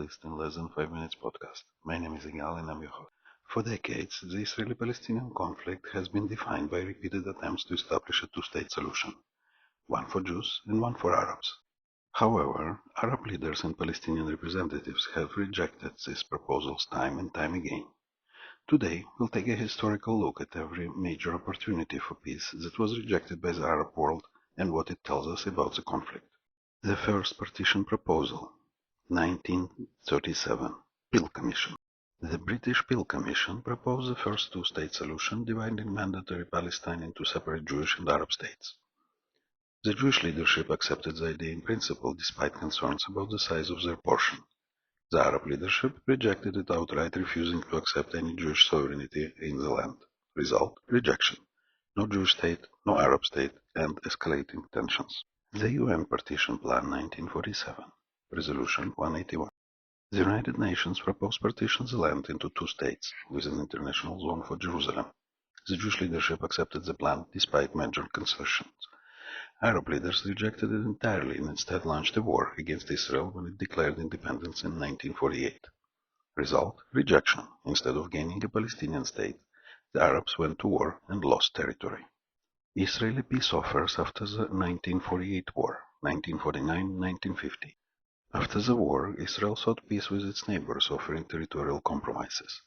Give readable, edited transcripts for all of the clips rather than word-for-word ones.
East in Less Than 5 Minutes podcast. My name is Igal and I'm your host. For decades, the Israeli-Palestinian conflict has been defined by repeated attempts to establish a two-state solution, one for Jews and one for Arabs. However, Arab leaders and Palestinian representatives have rejected these proposals time and time again. Today, we'll take a historical look at every major opportunity for peace that was rejected by the Arab world and what it tells us about the conflict. The first partition proposal, 1937, Peel Commission. The British Peel Commission proposed the first two-state solution dividing mandatory Palestine into separate Jewish and Arab states. The Jewish leadership accepted the idea in principle despite concerns about the size of their portion. The Arab leadership rejected it outright, refusing to accept any Jewish sovereignty in the land. Result: rejection. No Jewish state, no Arab state, and escalating tensions. The UN Partition Plan 1947, Resolution 181. The United Nations proposed partition the land into two states, with an international zone for Jerusalem. The Jewish leadership accepted the plan despite major concessions. Arab leaders rejected it entirely and instead launched a war against Israel when it declared independence in 1948. Result: rejection. Instead of gaining a Palestinian state, the Arabs went to war and lost territory. Israeli peace offers after the 1948 war, 1949-1950. After the war, Israel sought peace with its neighbors, offering territorial compromises.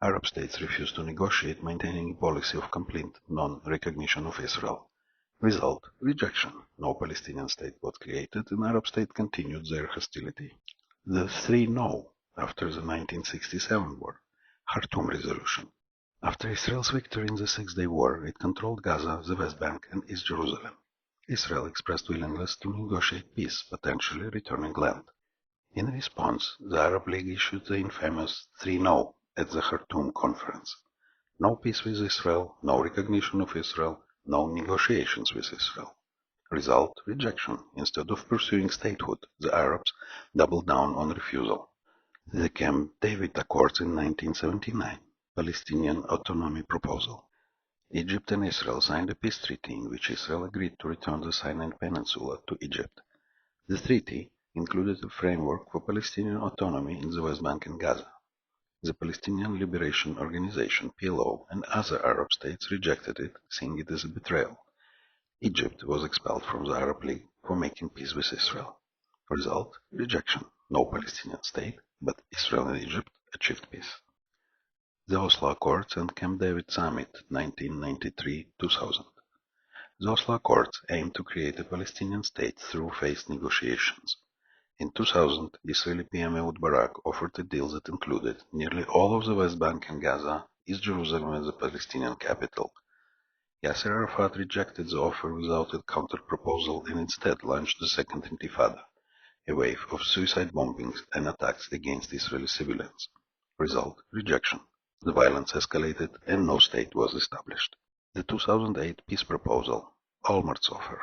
Arab states refused to negotiate, maintaining a policy of complete non-recognition of Israel. Result: rejection. No Palestinian state was created, and Arab states continued their hostility. The three no after the 1967 war, Khartoum Resolution. After Israel's victory in the Six-Day War, it controlled Gaza, the West Bank, and East Jerusalem. Israel expressed willingness to negotiate peace, potentially returning land. In response, the Arab League issued the infamous 3-No at the Khartoum Conference. No peace with Israel, no recognition of Israel, no negotiations with Israel. Result: rejection. Instead of pursuing statehood, the Arabs doubled down on refusal. The Camp David Accords in 1979. Palestinian autonomy proposal. Egypt and Israel signed a peace treaty in which Israel agreed to return the Sinai Peninsula to Egypt. The treaty included a framework for Palestinian autonomy in the West Bank and Gaza. The Palestinian Liberation Organization (PLO) and other Arab states rejected it, seeing it as a betrayal. Egypt was expelled from the Arab League for making peace with Israel. Result: rejection. No Palestinian state, but Israel and Egypt achieved peace. The Oslo Accords and Camp David Summit, 1993-2000. The Oslo Accords aimed to create a Palestinian state through phased negotiations. In 2000, Israeli PM Ehud Barak offered a deal that included nearly all of the West Bank and Gaza, East Jerusalem as the Palestinian capital. Yasser Arafat rejected the offer without a counter-proposal and instead launched the Second Intifada, a wave of suicide bombings and attacks against Israeli civilians. Result: rejection. The violence escalated and no state was established. The 2008 peace proposal, Olmert's offer.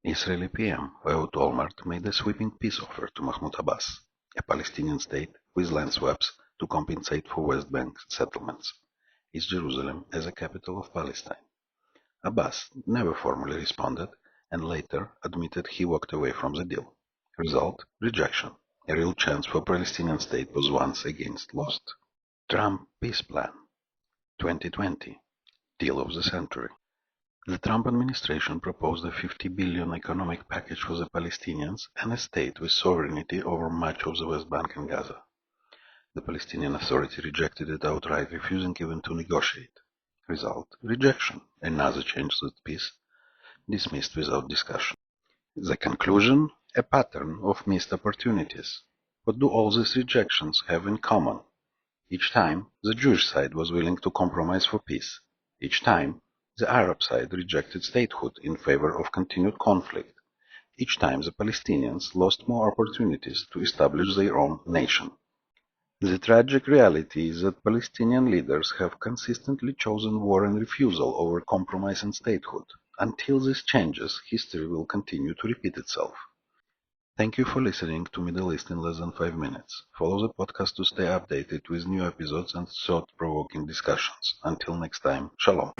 Israeli PM Ehud Olmert made a sweeping peace offer to Mahmoud Abbas, a Palestinian state with land swaps to compensate for West Bank settlements, East Jerusalem as a capital of Palestine. Abbas never formally responded and later admitted he walked away from the deal. Result: rejection. A real chance for a Palestinian state was once again lost. Trump Peace Plan 2020, Deal of the Century. The Trump administration proposed a $50 billion economic package for the Palestinians and a state with sovereignty over much of the West Bank and Gaza. The Palestinian Authority rejected it outright, refusing even to negotiate. Result: rejection. Another change to the peace, dismissed without discussion. The conclusion: a pattern of missed opportunities. What do all these rejections have in common? Each time, the Jewish side was willing to compromise for peace. Each time, the Arab side rejected statehood in favor of continued conflict. Each time, the Palestinians lost more opportunities to establish their own nation. The tragic reality is that Palestinian leaders have consistently chosen war and refusal over compromise and statehood. Until this changes, history will continue to repeat itself. Thank you for listening to Middle East in Less Than 5 Minutes. Follow the podcast to stay updated with new episodes and thought-provoking discussions. Until next time, Shalom.